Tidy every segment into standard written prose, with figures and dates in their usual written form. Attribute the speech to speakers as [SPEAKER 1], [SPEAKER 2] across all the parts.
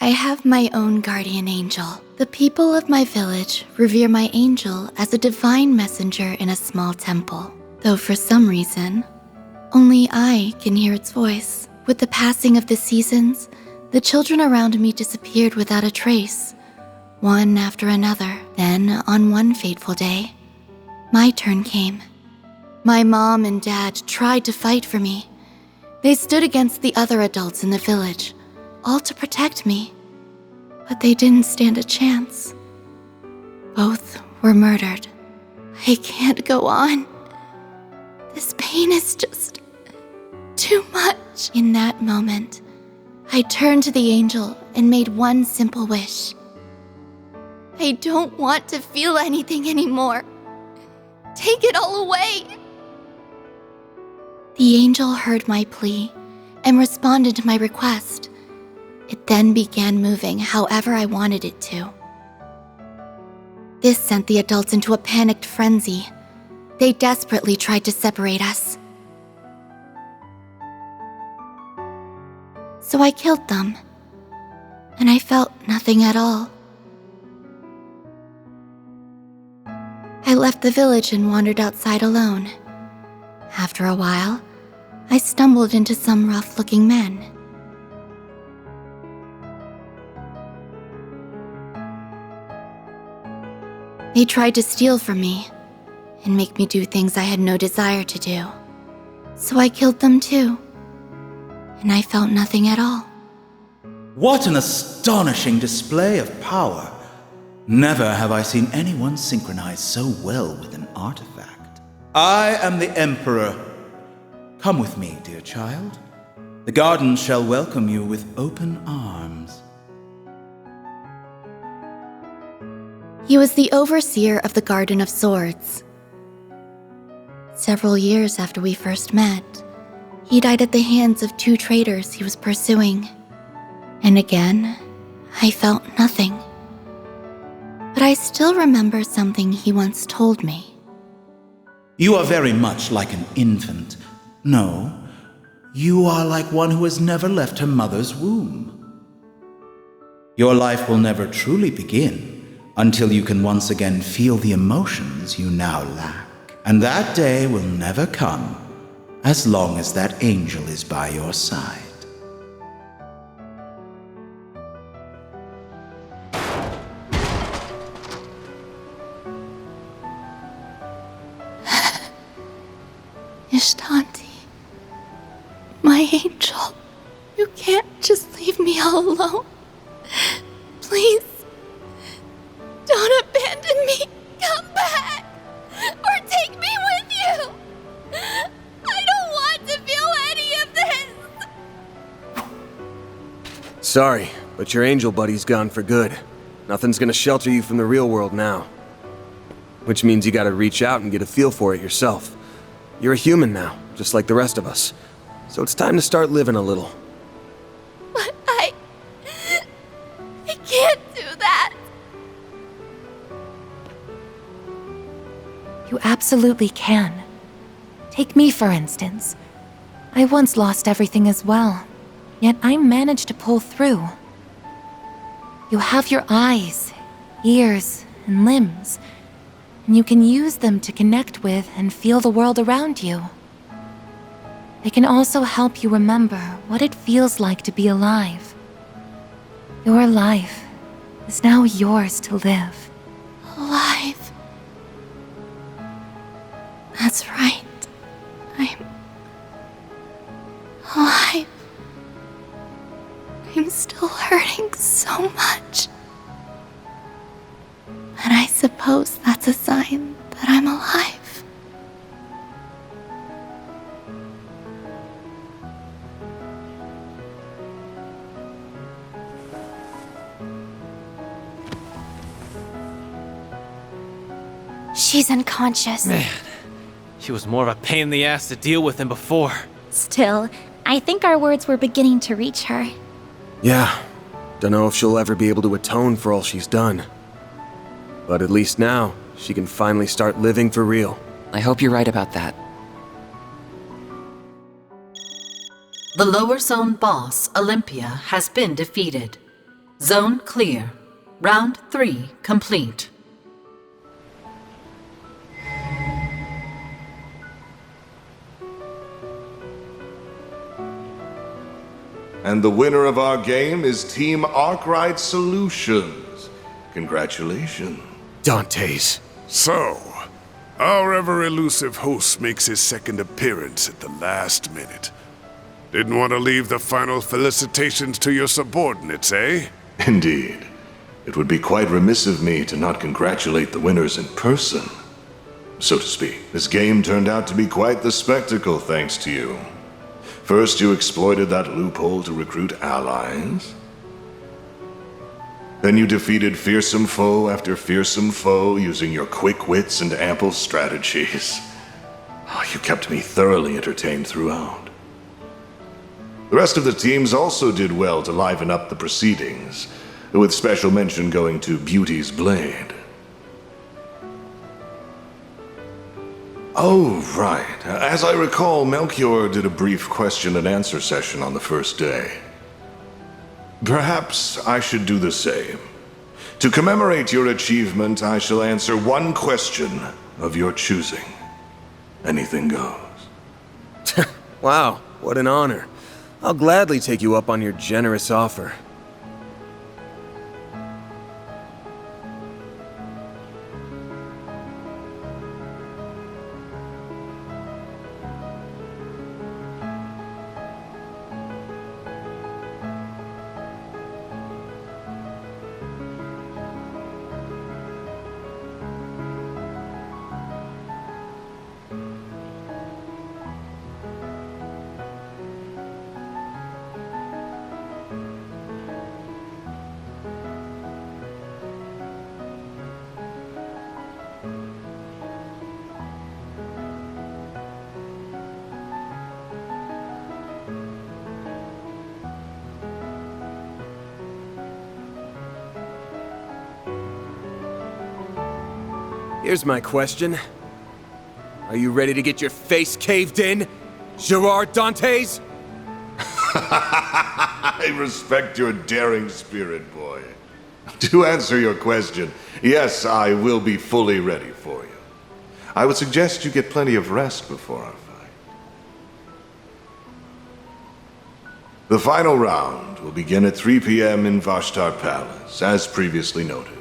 [SPEAKER 1] have my own guardian angel. The people of my village revere my angel as a divine messenger in a small temple, though for some reason, only I can hear its voice. With the passing of the seasons, the children around me disappeared without a trace, one after another. Then, on one fateful day, my turn came. My mom and dad tried to fight for me. They stood against the other adults in the village, all to protect me. But they didn't stand a chance. Both were murdered. I can't go on. This pain is just too much. In that moment, I turned to the angel and made one simple wish. I don't want to feel anything anymore. Take it all away. The angel heard my plea and responded to my request. It then began moving however I wanted it to. This sent the adults into a panicked frenzy. They desperately tried to separate us. So I killed them, and I felt nothing at all. I left the village and wandered outside alone. After a while, I stumbled into some rough-looking men. They tried to steal from me and make me do things I had no desire to do. So I killed them too, and I felt nothing at all.
[SPEAKER 2] What an astonishing display of power! Never have I seen anyone synchronize so well with an artifact. I am the Emperor. Come with me, dear child. The garden shall welcome you with open arms.
[SPEAKER 1] He was the overseer of the Garden of Swords. Several years after we first met, he died at the hands of 2 traitors he was pursuing. And again, I felt nothing. But I still remember something he once told me.
[SPEAKER 2] You are very much like an infant. No, you are like one who has never left her mother's womb. Your life will never truly begin until you can once again feel the emotions you now lack. And that day will never come as long as that angel is by your side.
[SPEAKER 1] Ishtanti, my angel, you can't just leave me all alone. Please, don't abandon me. Come back, or take me with you. I don't want to feel any of this.
[SPEAKER 3] Sorry, but your angel buddy's gone for good. Nothing's gonna shelter you from the real world now. Which means you gotta reach out and get a feel for it yourself. You're a human now, just like the rest of us. So it's time to start living a little.
[SPEAKER 1] But I can't do that.
[SPEAKER 4] You absolutely can. Take me, for instance. I once lost everything as well, yet I managed to pull through. You have your eyes, ears, and limbs, and you can use them to connect with and feel the world around you. They can also help you remember what it feels like to be alive. Your life is now yours to live.
[SPEAKER 1] Alive. That's right. I'm alive. I'm still hurting so much. And I suppose that's a sign that I'm alive.
[SPEAKER 5] She's unconscious.
[SPEAKER 6] Man, she was more of a pain in the ass to deal with than before.
[SPEAKER 5] Still, I think our words were beginning to reach her.
[SPEAKER 3] Yeah, don't know if she'll ever be able to atone for all she's done. But at least now, she can finally start living for real.
[SPEAKER 7] I hope you're right about that.
[SPEAKER 8] The lower zone boss, Olympia, has been defeated.
[SPEAKER 7] Zone clear. Round 3 complete.
[SPEAKER 8] And the winner of our game is Team Arkwright Solutions. Congratulations.
[SPEAKER 3] Dantes.
[SPEAKER 9] So, our ever-elusive host makes his second appearance at the last minute. Didn't want to leave the final felicitations to your subordinates, eh?
[SPEAKER 8] Indeed. It would be quite remiss of me to not congratulate the winners in person, so to speak. This game turned out to be quite the spectacle thanks to you. First, you exploited that loophole to recruit allies. Then you defeated fearsome foe after fearsome foe using your quick wits and ample strategies. Oh, you kept me thoroughly entertained throughout. The rest of the teams also did well to liven up the proceedings, with special mention going to Beauty's Blade. Oh, right. As I recall, Melchior did a brief question and answer session on the first day. Perhaps I should do the same. To commemorate your achievement, I shall answer one question of your choosing. Anything goes.
[SPEAKER 3] Wow, what an honor. I'll gladly take you up on your generous offer. Here's my question. Are you ready to get your face caved in, Gerard Dantes?
[SPEAKER 8] I respect your daring spirit, boy. To answer your question, yes, I will be fully ready for you. I would suggest you get plenty of rest before our fight. The final round will begin at 3 p.m. in Vashtar Palace, as previously noted.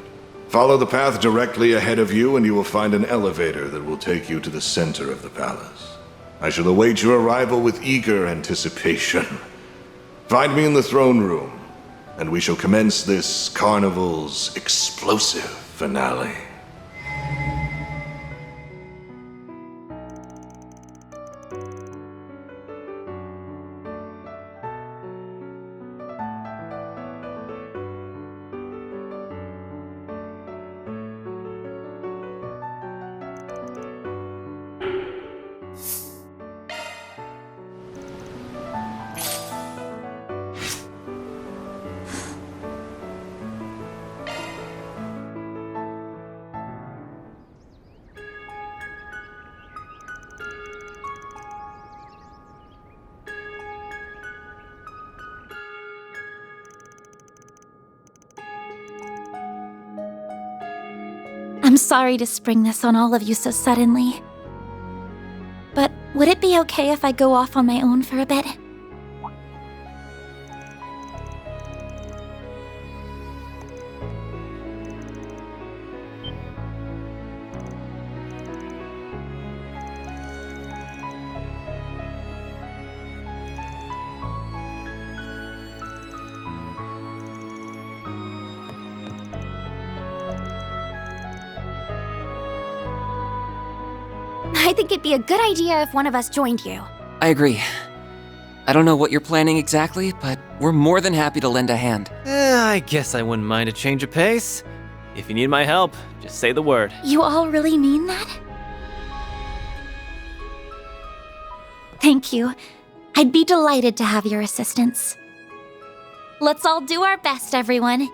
[SPEAKER 8] Follow the path directly ahead of you and you will find an elevator that will take you to the center of the palace. I shall await your arrival with eager anticipation. Find me in the throne room, and we shall commence this carnival's explosive finale.
[SPEAKER 5] I'm sorry to spring this on all of you so suddenly. But would it be okay if I go off on my own for a bit? I think it'd be a good idea if one of us joined you.
[SPEAKER 10] I agree. I don't know what you're planning exactly, but we're more than happy to lend a hand.
[SPEAKER 6] I guess I wouldn't mind a change of pace. If you need my help, just say the word.
[SPEAKER 5] You all really mean that? Thank you. I'd be delighted to have your assistance. Let's all do our best, everyone.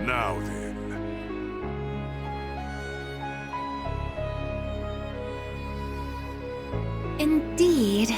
[SPEAKER 9] Now then.
[SPEAKER 4] Indeed.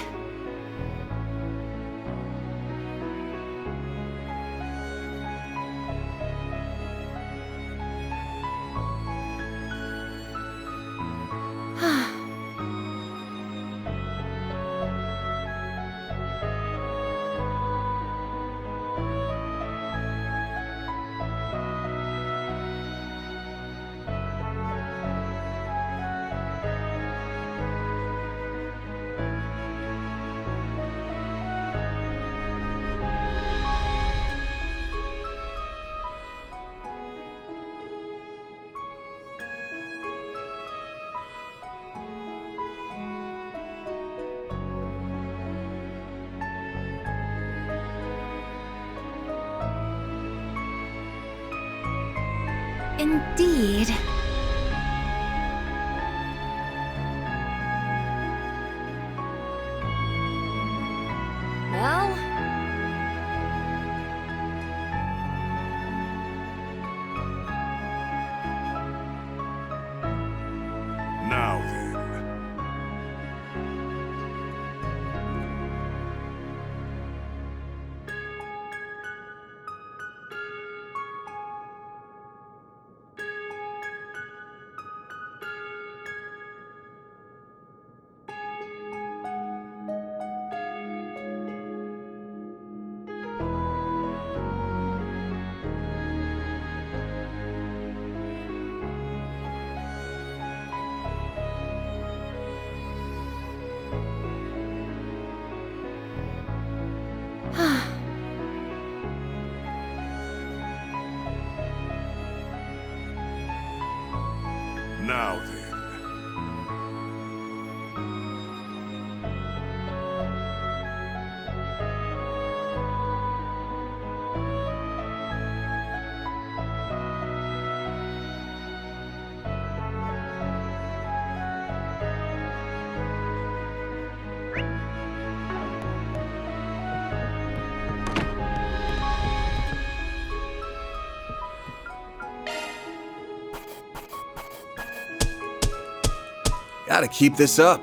[SPEAKER 4] Indeed. Well?
[SPEAKER 9] Now then. Now then.
[SPEAKER 3] Gotta keep this up.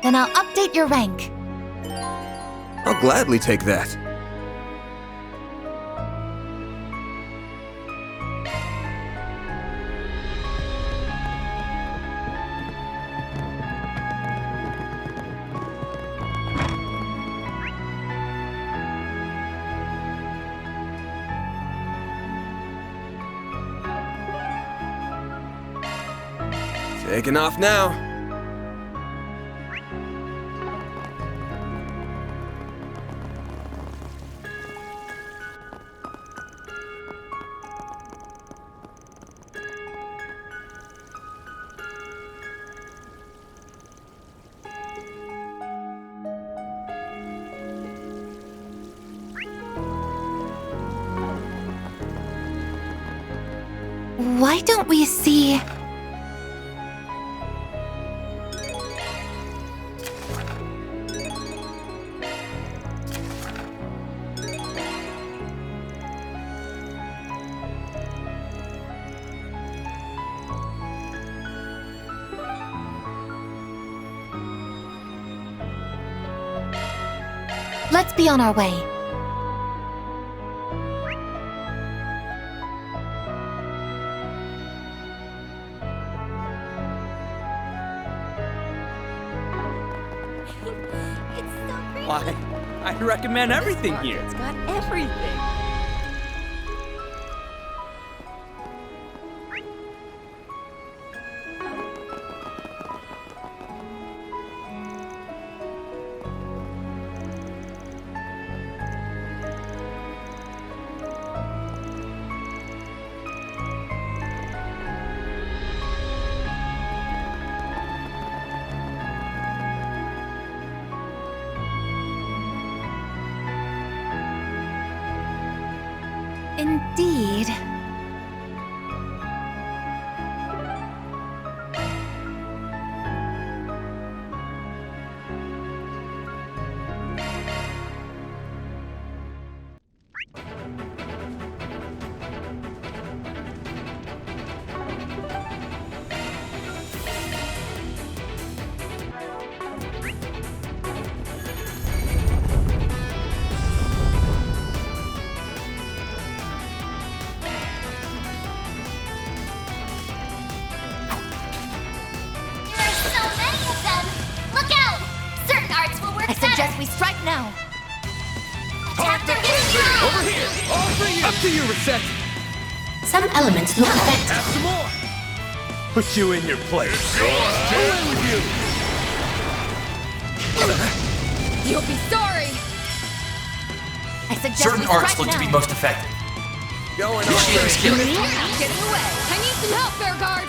[SPEAKER 4] Then I'll update your rank.
[SPEAKER 3] I'll gladly take that. Taking off now.
[SPEAKER 4] Why don't we see... Let's be on our way.
[SPEAKER 11] Why, I recommend everything here. It's got everything.
[SPEAKER 4] Indeed.
[SPEAKER 11] you, Reset!
[SPEAKER 12] Some elements look effective.
[SPEAKER 11] Have some more! Put you in your place. Away with you!
[SPEAKER 4] You'll be sorry! I suggest
[SPEAKER 10] Certain
[SPEAKER 4] we
[SPEAKER 10] arts
[SPEAKER 4] strike
[SPEAKER 10] look to be
[SPEAKER 4] now.
[SPEAKER 10] most effective.
[SPEAKER 3] Going
[SPEAKER 10] Initiating skill.
[SPEAKER 4] Getting away! I need some help, Fairguard!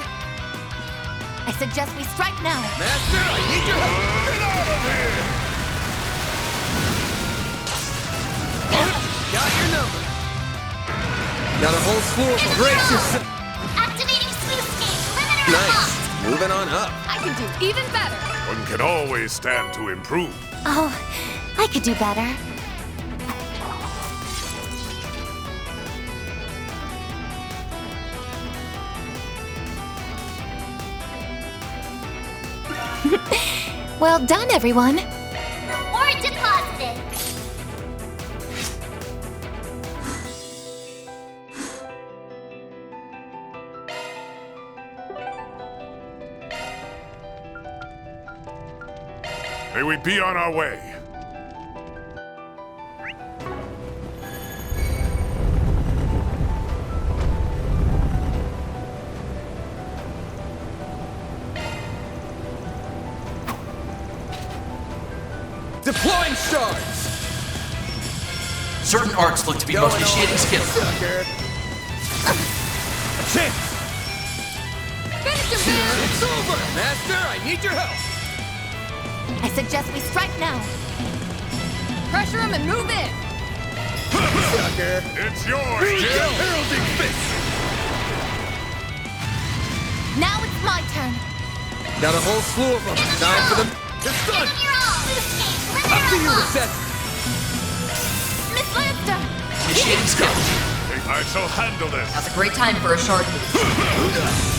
[SPEAKER 4] I suggest we strike now.
[SPEAKER 11] Master, I need your help!
[SPEAKER 9] Get out of here!
[SPEAKER 11] Got your number. Got a whole slew of gracious.
[SPEAKER 12] Activating sluice gate. Limiter
[SPEAKER 3] Nice. Moving on up.
[SPEAKER 4] I can do even better.
[SPEAKER 9] One can always stand to improve.
[SPEAKER 4] Oh, I could do better. Well done, everyone.
[SPEAKER 12] or deposited.
[SPEAKER 9] May we be on our way.
[SPEAKER 11] Deploying shards!
[SPEAKER 10] Certain arts look to be most initiating skill.
[SPEAKER 11] Sucker! A chance!
[SPEAKER 4] Finish him, man!
[SPEAKER 11] It's over! Master, I need your help!
[SPEAKER 4] I suggest we strike now. Pressure him and move in.
[SPEAKER 11] Sucker!
[SPEAKER 9] It's yours,
[SPEAKER 11] Here we
[SPEAKER 9] Jill!
[SPEAKER 11] go! Heralding fist!
[SPEAKER 4] Now it's my turn.
[SPEAKER 11] Got a whole slew of them. Time for them. It's done! Up to you, Reset!
[SPEAKER 4] Miss Lanster!
[SPEAKER 10] Initiating skill.
[SPEAKER 9] I shall handle this.
[SPEAKER 7] Now's a great time for a shard move.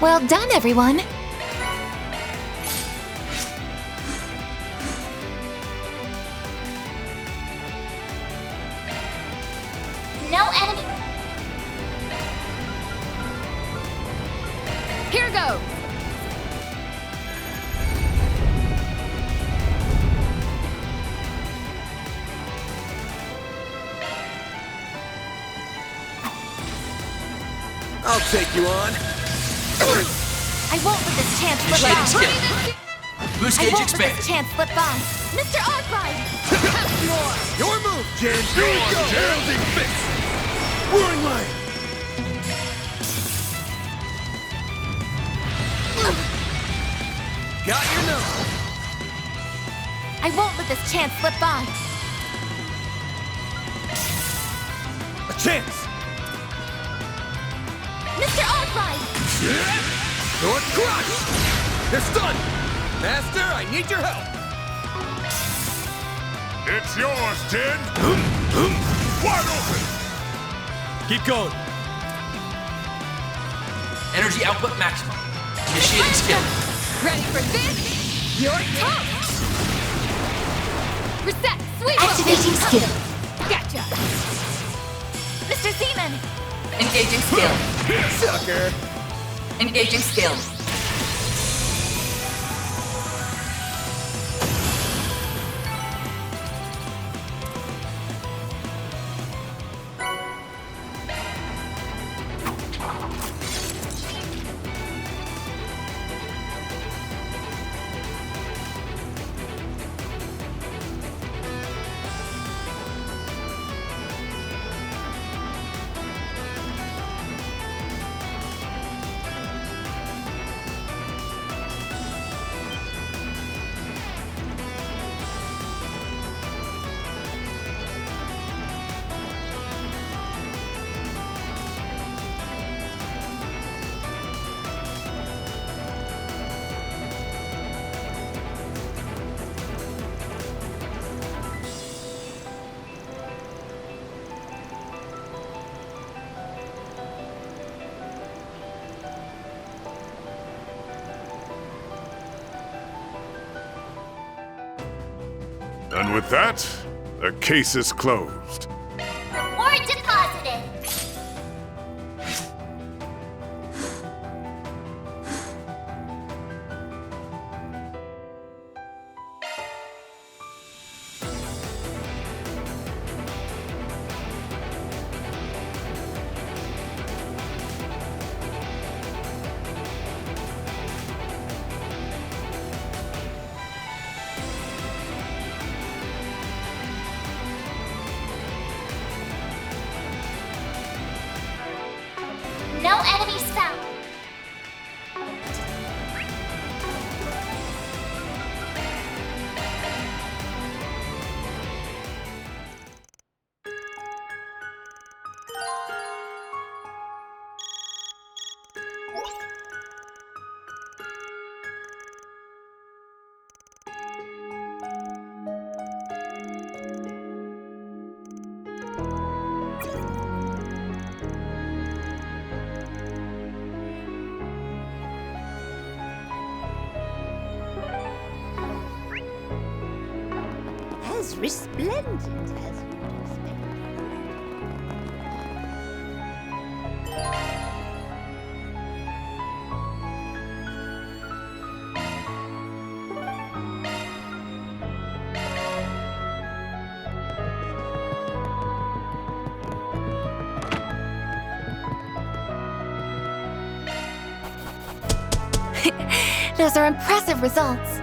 [SPEAKER 4] Well done, everyone.
[SPEAKER 12] No enemy.
[SPEAKER 4] Here goes.
[SPEAKER 11] I'll take you on.
[SPEAKER 4] I won't let this chance slip
[SPEAKER 10] Initiating
[SPEAKER 4] by.
[SPEAKER 10] skill. Boost
[SPEAKER 4] I
[SPEAKER 10] gauge
[SPEAKER 4] won't let
[SPEAKER 10] expanded.
[SPEAKER 4] this chance slip by. Mr. Arkwright!
[SPEAKER 11] Your move, Jen! Here we go! Heralding fist! Roaring lion! Got your number!
[SPEAKER 4] I won't let this chance slip by.
[SPEAKER 11] A chance!
[SPEAKER 4] Mr. Arkwright!
[SPEAKER 11] Your crush! They're stunned! Master, I need your help!
[SPEAKER 9] It's yours, Jin! Wide open!
[SPEAKER 11] Keep going!
[SPEAKER 10] Energy output maximum. Initiating skill.
[SPEAKER 4] Ready for this? Your top! Reset! Sweep!
[SPEAKER 12] Activating skill.
[SPEAKER 4] Gotcha! Mr. Seaman!
[SPEAKER 7] Engaging skill.
[SPEAKER 11] Sucker!
[SPEAKER 7] Engaging skill.
[SPEAKER 9] And with that, the case is closed.
[SPEAKER 12] Reward deposited. No enemies found.
[SPEAKER 13] As resplendent as you'd expect.
[SPEAKER 4] Those are impressive results.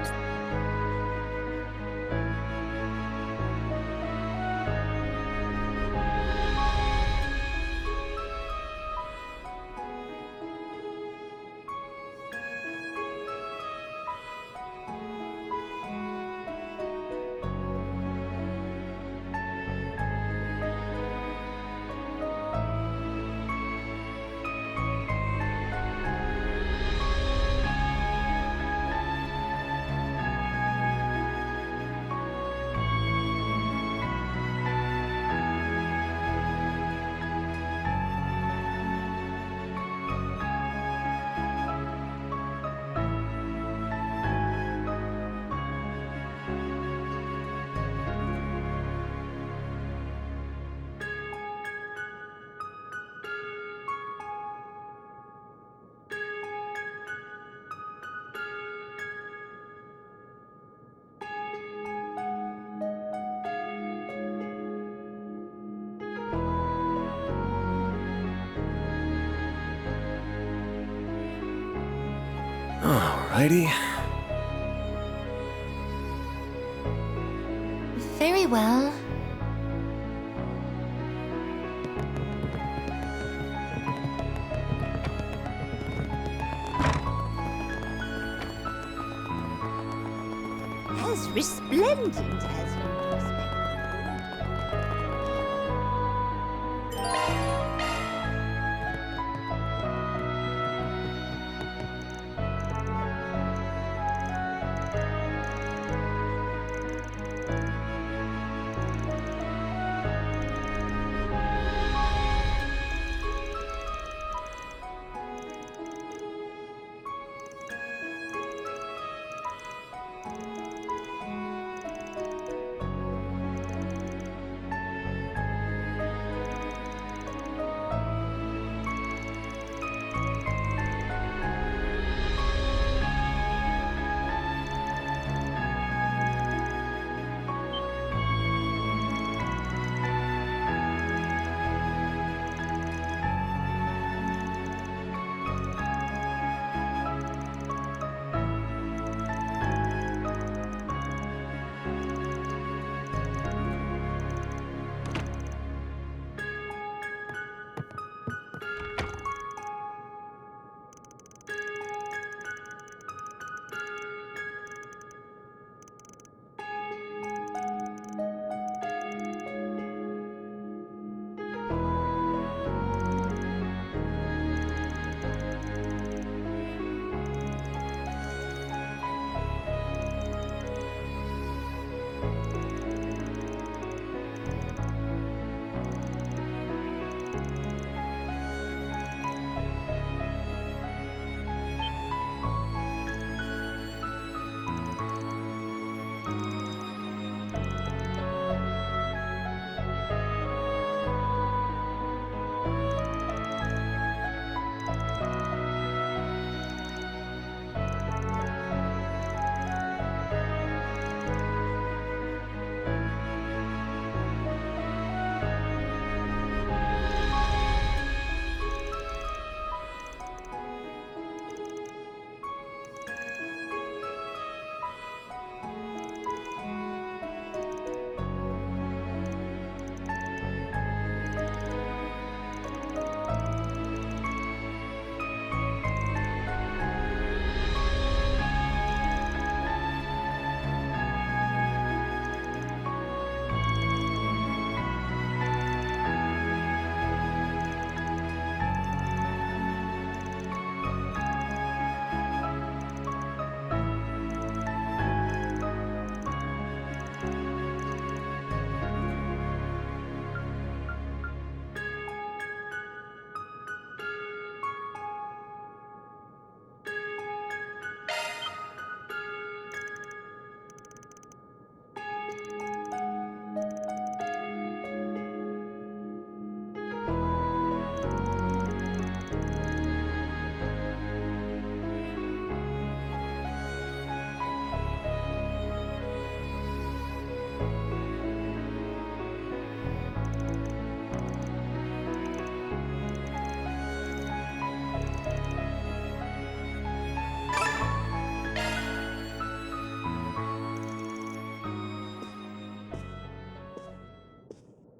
[SPEAKER 3] Alrighty.
[SPEAKER 4] Very well.
[SPEAKER 13] As resplendent as you'd expect.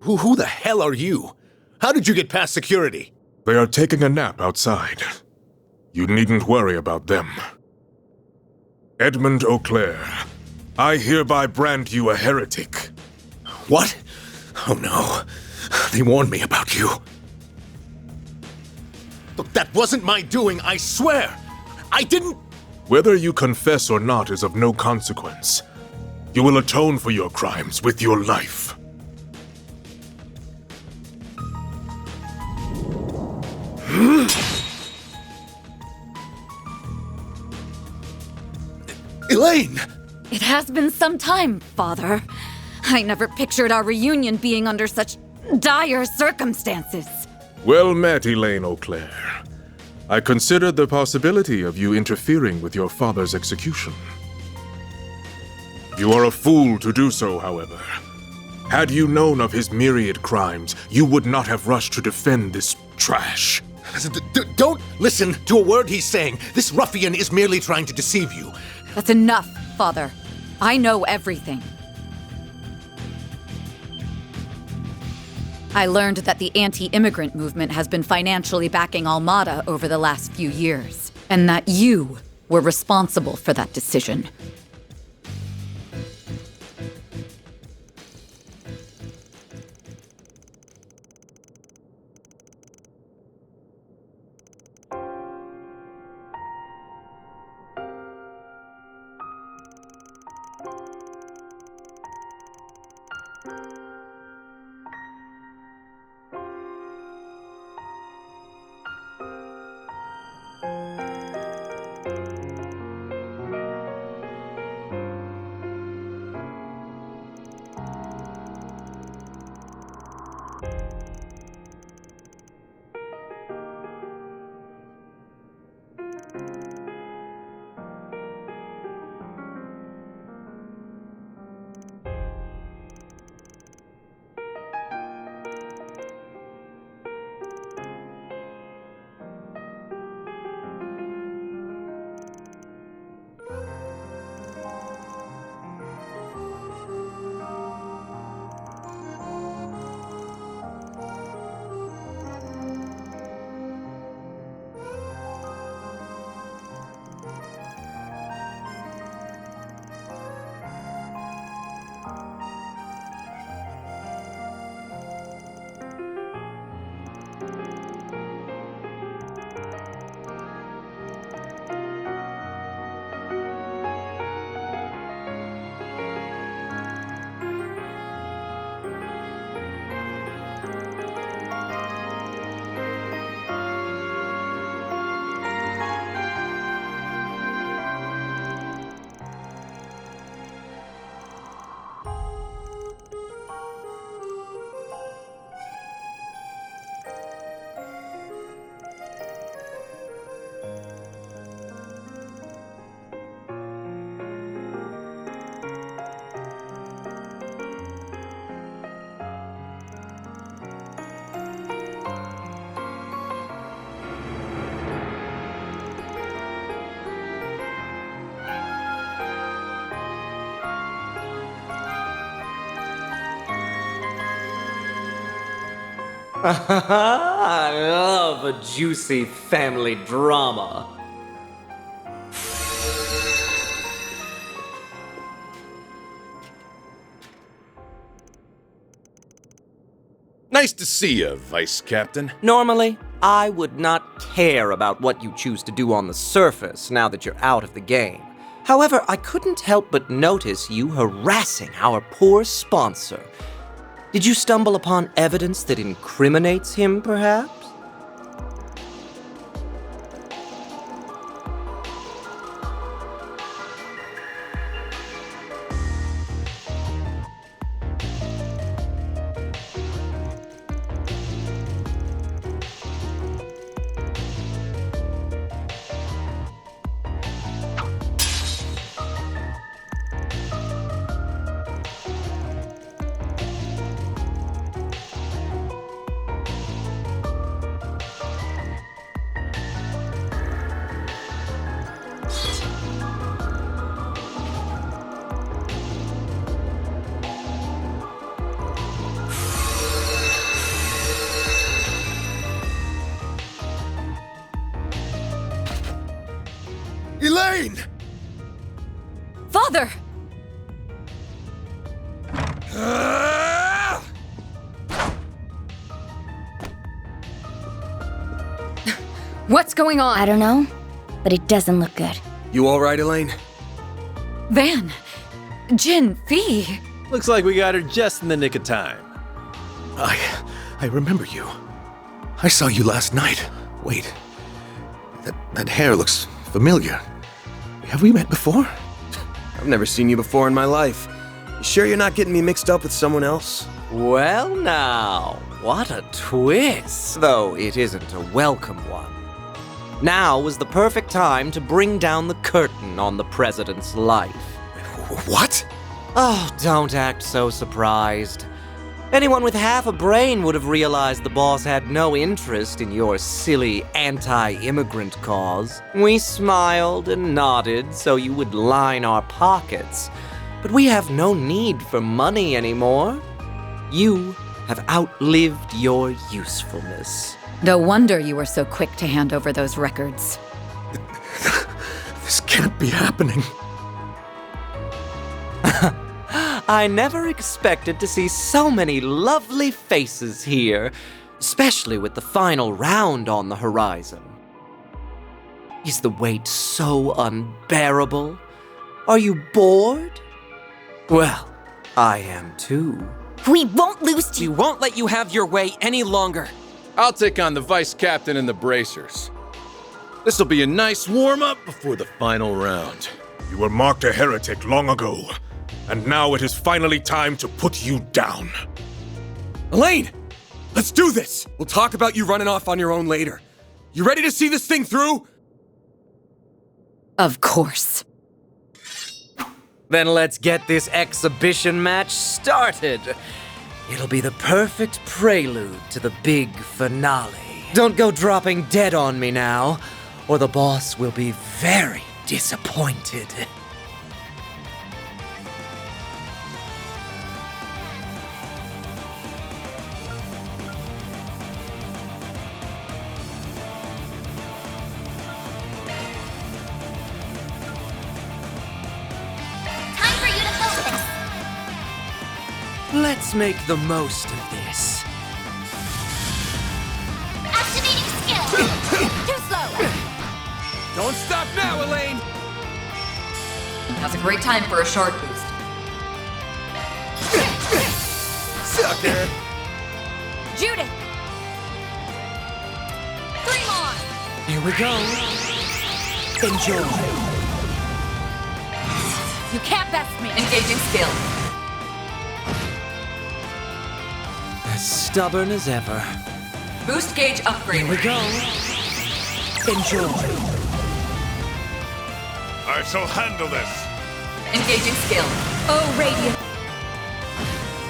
[SPEAKER 11] Who the hell are you? How did you get past security?
[SPEAKER 14] They are taking a nap outside. You needn't worry about them. Edmund Auclair, I hereby brand you a heretic.
[SPEAKER 11] What? Oh no. They warned me about you. Look, that wasn't my doing, I swear! I didn't...
[SPEAKER 14] Whether you confess or not is of no consequence. You will atone for your crimes with your life.
[SPEAKER 11] Elaine!
[SPEAKER 15] It has been some time, Father. I never pictured our reunion being under such dire circumstances.
[SPEAKER 14] Well met, Elaine Auclair. I considered the possibility of you interfering with your father's execution. You are a fool to do so, however. Had you known of his myriad crimes, you would not have rushed to defend this trash.
[SPEAKER 11] Don't listen to a word he's saying. This ruffian is merely trying to deceive you.
[SPEAKER 15] That's enough, Father. I know everything. I learned that the anti-immigrant movement has been financially backing Almada over the last few years, and that you were responsible for that decision.
[SPEAKER 6] I love a juicy family drama.
[SPEAKER 16] Nice to see you, Vice Captain.
[SPEAKER 17] Normally, I would not care about what you choose to do on the surface now that you're out of the game. However, I couldn't help but notice you harassing our poor sponsor. Did you stumble upon evidence that incriminates him, perhaps?
[SPEAKER 15] Father! What's going on?
[SPEAKER 18] I don't know, but it doesn't look good.
[SPEAKER 3] You all right, Elaine?
[SPEAKER 15] Van, Jin, Fee.
[SPEAKER 6] Looks like we got her just in the nick of time.
[SPEAKER 11] I remember you. I saw you last night. Wait. That hair looks familiar. Have we met before?
[SPEAKER 3] I've never seen you before in my life. You sure you're not getting me mixed up with someone else?
[SPEAKER 17] Well, now, what a twist! Though it isn't a welcome one. Now was the perfect time to bring down the curtain on the president's life.
[SPEAKER 11] What?
[SPEAKER 17] Oh, don't act so surprised. Anyone with half a brain would have realized the boss had no interest in your silly anti-immigrant cause. We smiled and nodded so you would line our pockets. But we have no need for money anymore. You have outlived your usefulness.
[SPEAKER 15] No wonder you were so quick to hand over those records.
[SPEAKER 11] This can't be happening.
[SPEAKER 17] I never expected to see so many lovely faces here, especially with the final round on the horizon. Is the wait so unbearable? Are you bored? Well, I am too.
[SPEAKER 5] We won't lose to
[SPEAKER 10] We won't let you have your way any longer.
[SPEAKER 16] I'll take on the vice captain and the bracers. This'll be a nice warm-up before the final round.
[SPEAKER 14] You were marked a heretic long ago, and now it is finally time to put you down.
[SPEAKER 3] Elaine! Let's do this! We'll talk about you running off on your own later. You ready to see this thing through?
[SPEAKER 15] Of course.
[SPEAKER 17] Then let's get this exhibition match started. It'll be the perfect prelude to the big finale. Don't go dropping dead on me now, or the boss will be very disappointed.
[SPEAKER 12] Time for you to focus.
[SPEAKER 17] Let's make the most of this.
[SPEAKER 12] Activating skill. Too slow.
[SPEAKER 3] Don't stop now, Elaine!
[SPEAKER 15] Now's a great time for a short boost.
[SPEAKER 3] Sucker!
[SPEAKER 15] Judith! 3 more!
[SPEAKER 17] Here we go. Enjoy.
[SPEAKER 15] You can't best me! Engaging skill.
[SPEAKER 17] As stubborn as ever.
[SPEAKER 15] Boost gauge upgrade.
[SPEAKER 17] Here we go. Enjoy.
[SPEAKER 9] I shall handle this.
[SPEAKER 15] Engaging skill. Oh, radiant.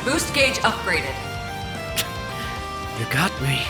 [SPEAKER 15] Boost gauge upgraded.
[SPEAKER 17] You got me.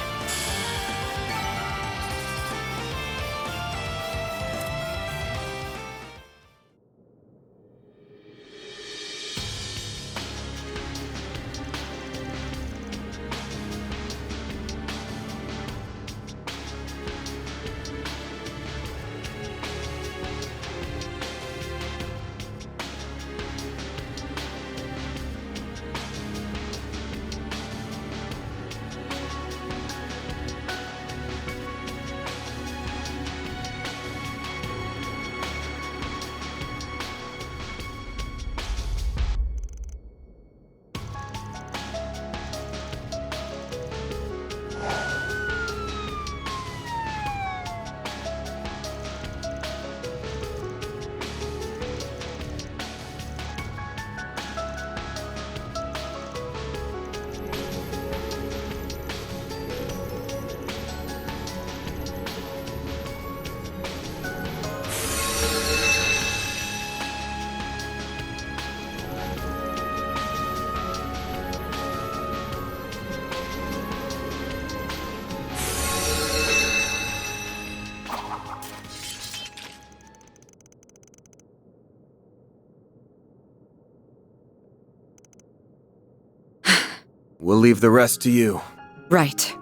[SPEAKER 3] We'll leave the rest to you.
[SPEAKER 15] Right.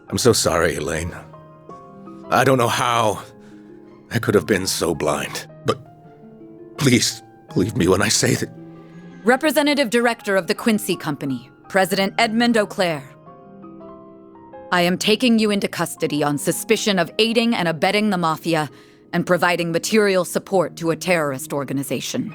[SPEAKER 11] I'm so sorry, Elaine. I don't know how I could have been so blind. But please, Believe me when I say that...
[SPEAKER 15] Representative Director of the Quincy Company, President Edmund Auclair. I am taking you into custody on suspicion of aiding and abetting the Mafia and providing material support to a terrorist organization.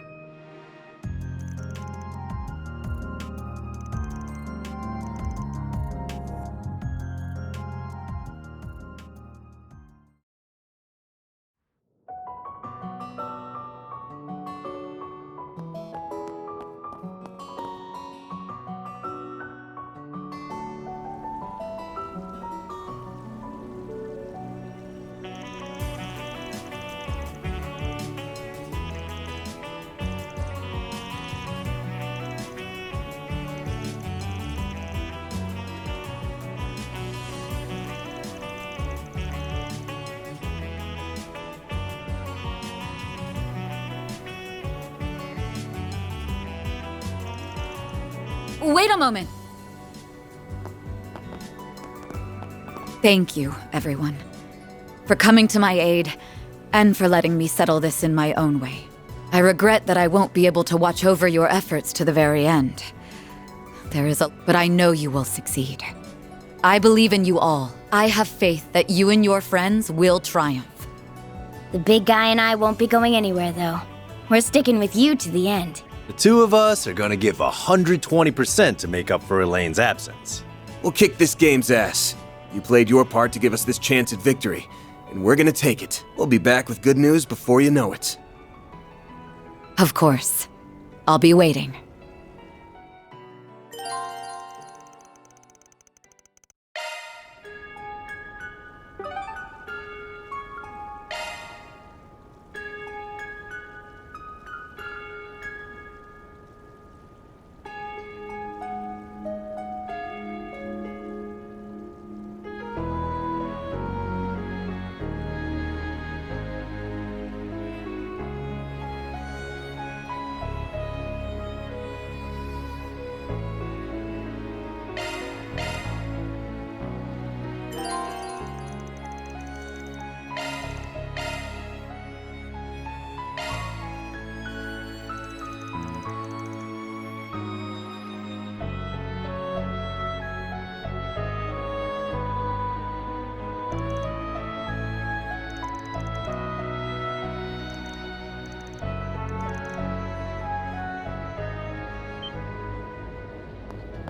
[SPEAKER 15] Wait a moment. Thank you, everyone, for coming to my aid and for letting me settle this in my own way. I regret that I won't be able to watch over your efforts to the very end. But I know you will succeed. I believe in you all. I have faith that you and your friends will triumph.
[SPEAKER 18] The big guy and I won't be going anywhere, though. We're sticking with you to the end.
[SPEAKER 19] The two of us are gonna give 120% to make up for Elaine's absence.
[SPEAKER 3] We'll kick this game's ass. You played your part to give us this chance at victory, and we're gonna take it. We'll be back with good news before you know it.
[SPEAKER 15] Of course. I'll be waiting.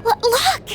[SPEAKER 5] Look!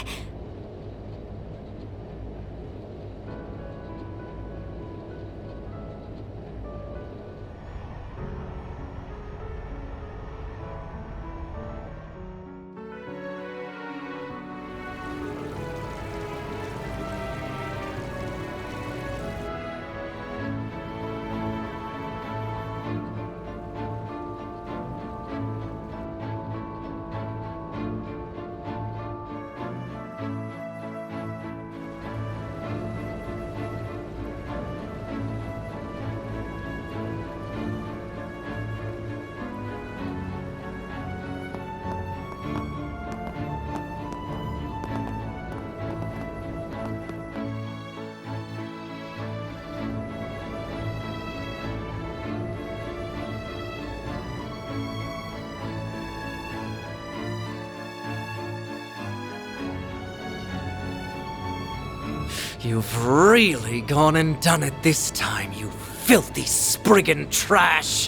[SPEAKER 17] You've really gone and done it this time, you filthy Spriggan trash!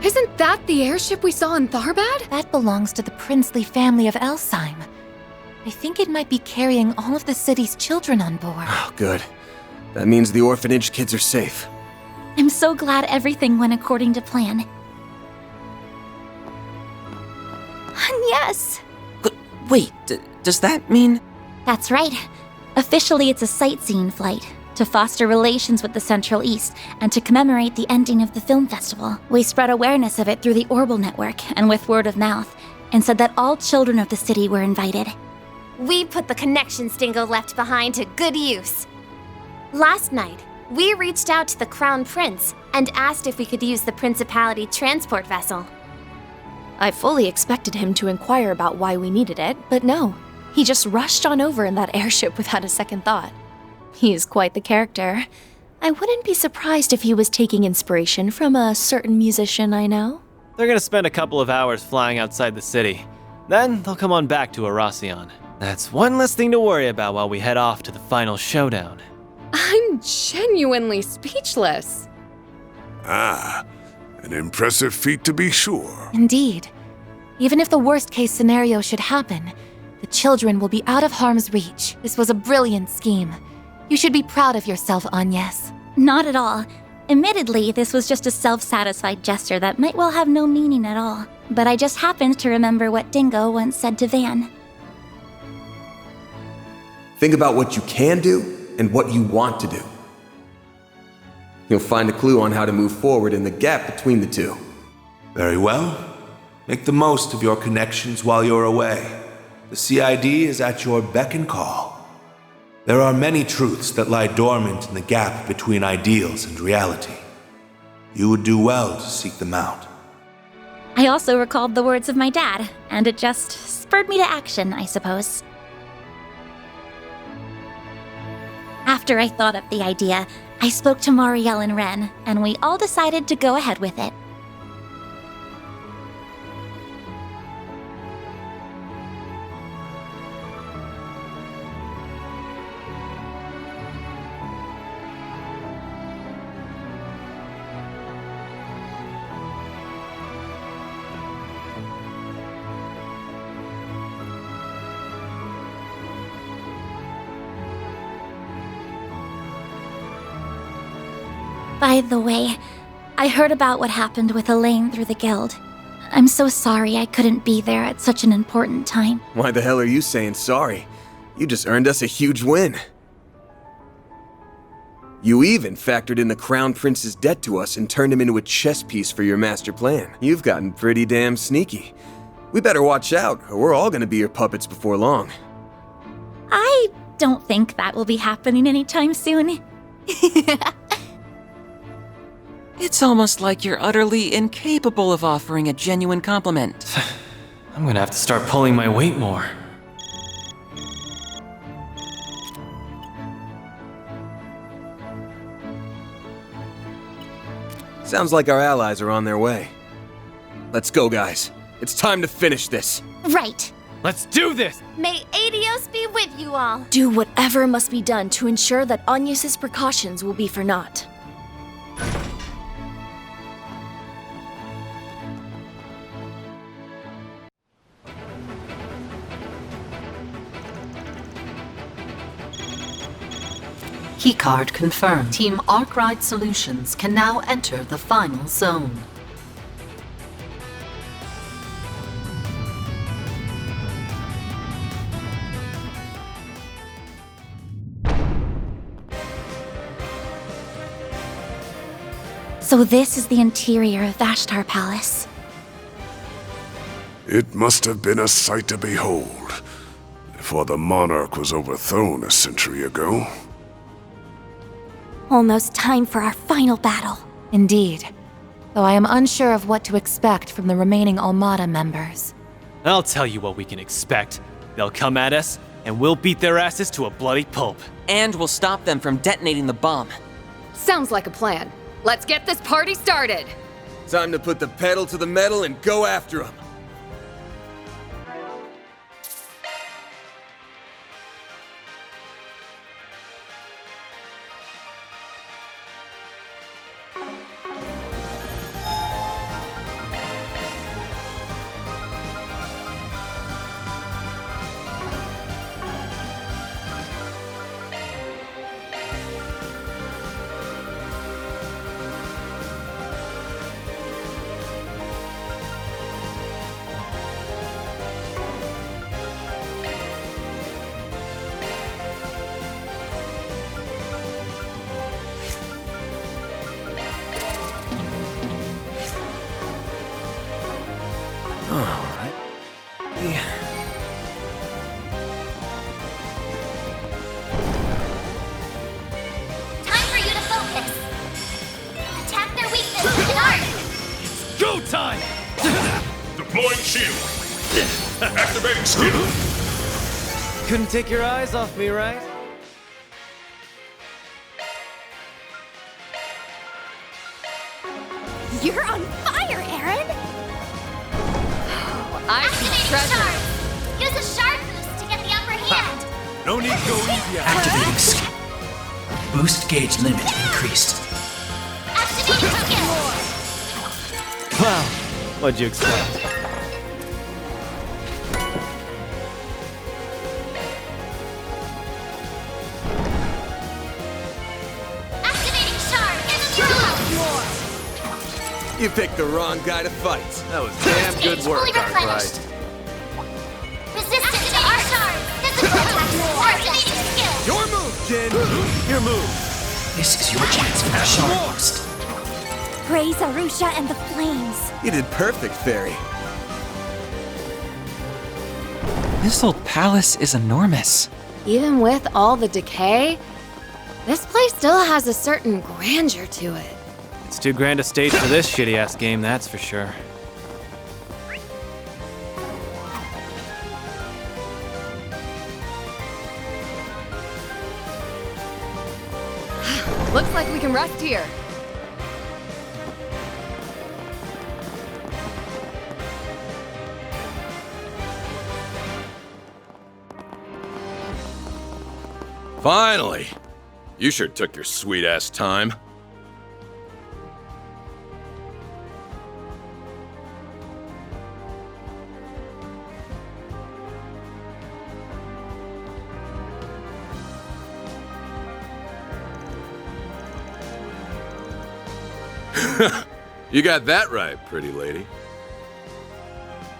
[SPEAKER 4] Isn't that the airship we saw in Tharbad? That belongs to the princely family of Elsheim. I think it might be carrying all of the city's children on board.
[SPEAKER 3] Oh, good. That means the orphanage kids are safe.
[SPEAKER 5] I'm so glad everything went according to plan. And yes!
[SPEAKER 10] But wait, does that mean...
[SPEAKER 5] That's right. Officially, it's a sightseeing flight to foster relations with the Central East and to commemorate the ending of the film festival. We spread awareness of it through the Orbital Network and with word of mouth, and said that all children of the city were invited.
[SPEAKER 12] We put the connections Dingo left behind to good use. Last night, we reached out to the Crown Prince and asked if we could use the Principality transport vessel.
[SPEAKER 20] I fully expected him to inquire about why we needed it, but no. He just rushed on over in that airship without a second thought. He's quite the character. I wouldn't be surprised if he was taking inspiration from a certain musician I know.
[SPEAKER 6] They're gonna spend a couple of hours flying outside the city. Then they'll come on back to Erasion. That's one less thing to worry about while we head off to the final showdown.
[SPEAKER 21] I'm genuinely speechless.
[SPEAKER 9] Ah, an impressive feat to be sure.
[SPEAKER 4] Indeed. Even if the worst-case scenario should happen, the children will be out of harm's reach. This was a brilliant scheme. You should be proud of yourself, Agnes.
[SPEAKER 5] Not at all. Admittedly, this was just a self-satisfied gesture that might well have no meaning at all. But I just happened to remember what Dingo once said to Van.
[SPEAKER 3] Think about what you can do and what you want to do. You'll find a clue on how to move forward in the gap between the two.
[SPEAKER 22] Very well. Make the most of your connections while you're away. The CID is at your beck and call. There are many truths that lie dormant in the gap between ideals and reality. You would do well to seek them out.
[SPEAKER 5] I also recalled the words of my dad, and it just spurred me to action, I suppose. After I thought up the idea, I spoke to Marielle and Ren, and we all decided to go ahead with it. By the way, I heard about what happened with Elaine through the guild. I'm so sorry I couldn't be there at such an important time.
[SPEAKER 3] Why the hell are you saying sorry? You just earned us a huge win. You even factored in the Crown Prince's debt to us and turned him into a chess piece for your master plan. You've gotten pretty damn sneaky. We better watch out, or we're all gonna be your puppets before long.
[SPEAKER 5] I don't think that will be happening anytime soon.
[SPEAKER 10] It's almost like you're utterly incapable of offering a genuine compliment.
[SPEAKER 6] I'm gonna have to start pulling my weight more.
[SPEAKER 3] Sounds like our allies are on their way. Let's go, guys. It's time to finish this.
[SPEAKER 5] Right.
[SPEAKER 6] Let's do this!
[SPEAKER 12] May Adios be with you all.
[SPEAKER 20] Do whatever must be done to ensure that Agnes's precautions will be for naught.
[SPEAKER 7] Keycard confirmed. Team Arkwright Solutions can now enter the final zone.
[SPEAKER 5] So this is the interior of Vashtar Palace.
[SPEAKER 9] It must have been a sight to behold, before the monarch was overthrown a century ago.
[SPEAKER 5] Almost time for our final battle.
[SPEAKER 4] Indeed. Though I am unsure of what to expect from the remaining Almada members.
[SPEAKER 6] I'll tell you what we can expect. They'll come at us, and we'll beat their asses to a bloody pulp.
[SPEAKER 10] And we'll stop them from detonating the bomb.
[SPEAKER 21] Sounds like a plan. Let's get this party started!
[SPEAKER 3] Time to put the pedal to the metal and go after them.
[SPEAKER 12] Time for you to focus. Attack their weakness with an art.
[SPEAKER 6] Go time!
[SPEAKER 9] Deploying shield. Activating skill.
[SPEAKER 6] Couldn't take your eyes off me, right?
[SPEAKER 12] You're on fire, Aaron!
[SPEAKER 21] I see treasure.
[SPEAKER 12] Use a shard boost to get the upper hand!
[SPEAKER 19] No need to go easy on
[SPEAKER 1] Activating skill. Boost gauge limit increased.
[SPEAKER 12] Activating skill!
[SPEAKER 6] Wow, what'd you expect?
[SPEAKER 12] Activating shard! Get
[SPEAKER 3] You picked the wrong guy to fight.
[SPEAKER 19] That was damn good work, Arkwright.
[SPEAKER 12] Resistance to our shard! Physical attack! Activating skill!
[SPEAKER 3] Your move, Jin!
[SPEAKER 19] Your move.
[SPEAKER 1] This is your chance for a shard boost.
[SPEAKER 12] Praise Arusha and the flames!
[SPEAKER 3] You did perfect, Fairy.
[SPEAKER 10] This old palace is enormous.
[SPEAKER 21] Even with all the decay, this place still has a certain grandeur to it.
[SPEAKER 6] It's too grand a stage for this shitty-ass game, that's for sure.
[SPEAKER 21] Looks like we can rest here.
[SPEAKER 16] Finally! You sure took your sweet-ass time. You got that right, pretty lady.